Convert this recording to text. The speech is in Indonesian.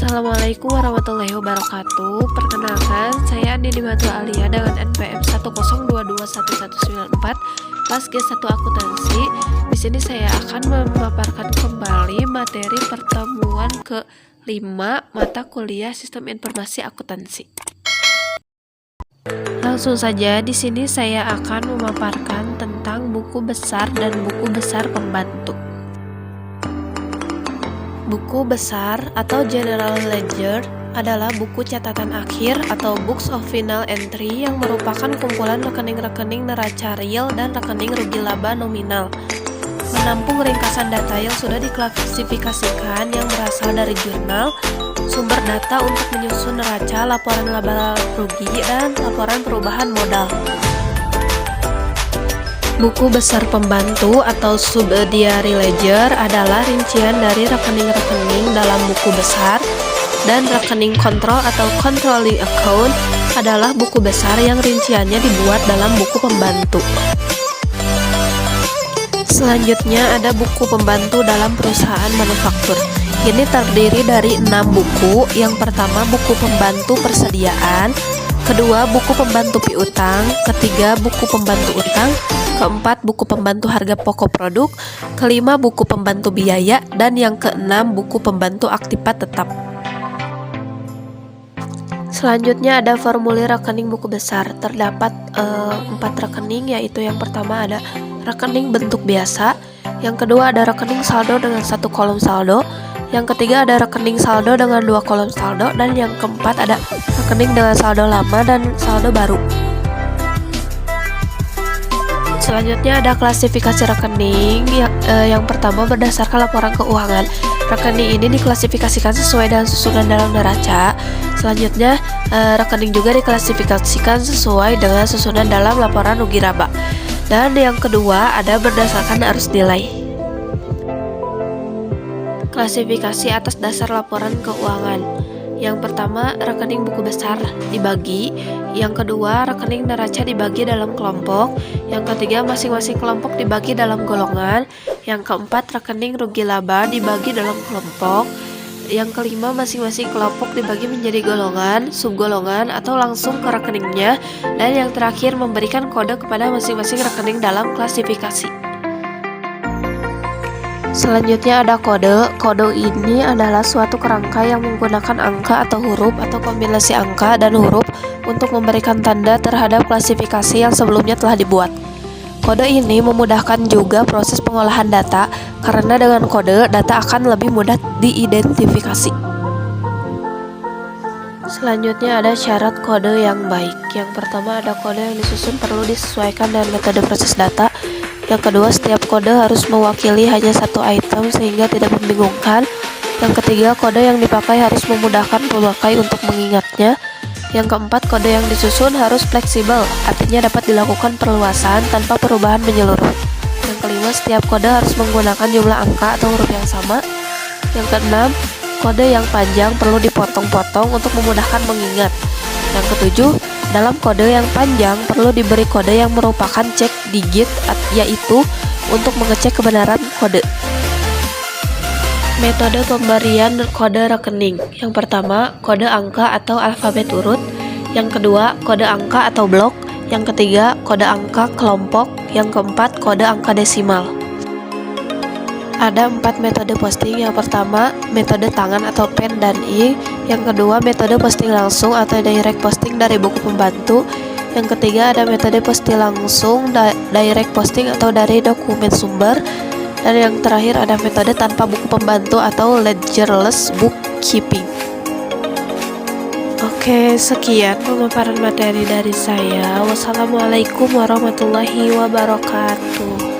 Assalamualaikum warahmatullahi wabarakatuh. Perkenalkan, saya Andi Dimatu Alia dengan NPM 102211194 kelas G1 Akuntansi. Di sini saya akan memaparkan kembali materi pertemuan ke-5 mata kuliah Sistem Informasi Akuntansi. Langsung saja, di sini saya akan memaparkan tentang buku besar dan buku besar pembantu. Buku besar atau General Ledger adalah buku catatan akhir atau Books of Final Entry yang merupakan kumpulan rekening-rekening neraca real dan rekening rugi laba nominal. Menampung ringkasan data yang sudah diklasifikasikan yang berasal dari jurnal, sumber data untuk menyusun neraca, laporan laba rugi, dan laporan perubahan modal. Buku besar pembantu atau subsidiary ledger adalah rincian dari rekening-rekening dalam buku besar, dan rekening kontrol atau controlling account adalah buku besar yang rinciannya dibuat dalam buku pembantu. Selanjutnya ada buku pembantu dalam perusahaan manufaktur. Ini terdiri dari 6 buku. Yang pertama buku pembantu persediaan, kedua buku pembantu piutang, ketiga buku pembantu utang, keempat buku pembantu harga pokok produk, kelima buku pembantu biaya, dan yang keenam buku pembantu aktiva tetap. Selanjutnya ada formulir rekening buku besar. Terdapat 4 rekening, yaitu yang pertama ada rekening bentuk biasa, yang kedua ada rekening saldo dengan 1 kolom saldo, yang ketiga ada rekening saldo dengan 2 kolom saldo, dan yang keempat ada rekening dengan saldo lama dan saldo baru. Selanjutnya ada klasifikasi rekening. Yang pertama berdasarkan laporan keuangan. Rekening ini diklasifikasikan sesuai dengan susunan dalam neraca. Selanjutnya rekening juga diklasifikasikan sesuai dengan susunan dalam laporan rugi laba. Dan yang kedua ada berdasarkan arus nilai. Klasifikasi atas dasar laporan keuangan. Yang pertama, rekening buku besar dibagi. Yang kedua, rekening neraca dibagi dalam kelompok. Yang ketiga, masing-masing kelompok dibagi dalam golongan. Yang keempat, rekening rugi laba dibagi dalam kelompok. Yang kelima, masing-masing kelompok dibagi menjadi golongan, subgolongan, atau langsung ke rekeningnya. Dan yang terakhir, memberikan kode kepada masing-masing rekening dalam klasifikasi. Selanjutnya ada kode. Kode ini adalah suatu kerangka yang menggunakan angka atau huruf atau kombinasi angka dan huruf untuk memberikan tanda terhadap klasifikasi yang sebelumnya telah dibuat. Kode ini memudahkan juga proses pengolahan data karena dengan kode data akan lebih mudah diidentifikasi. Selanjutnya ada syarat kode yang baik. Yang pertama ada kode yang disusun perlu disesuaikan dengan metode proses data. Yang kedua, setiap kode harus mewakili hanya satu item sehingga tidak membingungkan. Yang ketiga, kode yang dipakai harus memudahkan pemakai untuk mengingatnya. Yang keempat, kode yang disusun harus fleksibel, artinya dapat dilakukan perluasan tanpa perubahan menyeluruh. Yang kelima, setiap kode harus menggunakan jumlah angka atau huruf yang sama. Yang keenam, kode yang panjang perlu dipotong-potong untuk memudahkan mengingat. Yang ketujuh, dalam kode yang panjang perlu diberi kode yang merupakan cek digit, yaitu untuk mengecek kebenaran kode. Metode pemberian kode rekening. Yang pertama, kode angka atau alfabet urut. Yang kedua, kode angka atau blok. Yang ketiga, kode angka kelompok. Yang keempat, kode angka desimal. Ada 4 metode posting. Yang pertama, metode tangan atau pen dan ink. Yang kedua, metode posting langsung atau direct posting dari buku pembantu. Yang ketiga, ada metode posting langsung, direct posting atau dari dokumen sumber. Dan yang terakhir ada metode tanpa buku pembantu atau ledgerless bookkeeping. Oke, sekian pemaparan materi dari saya. Wassalamualaikum warahmatullahi wabarakatuh.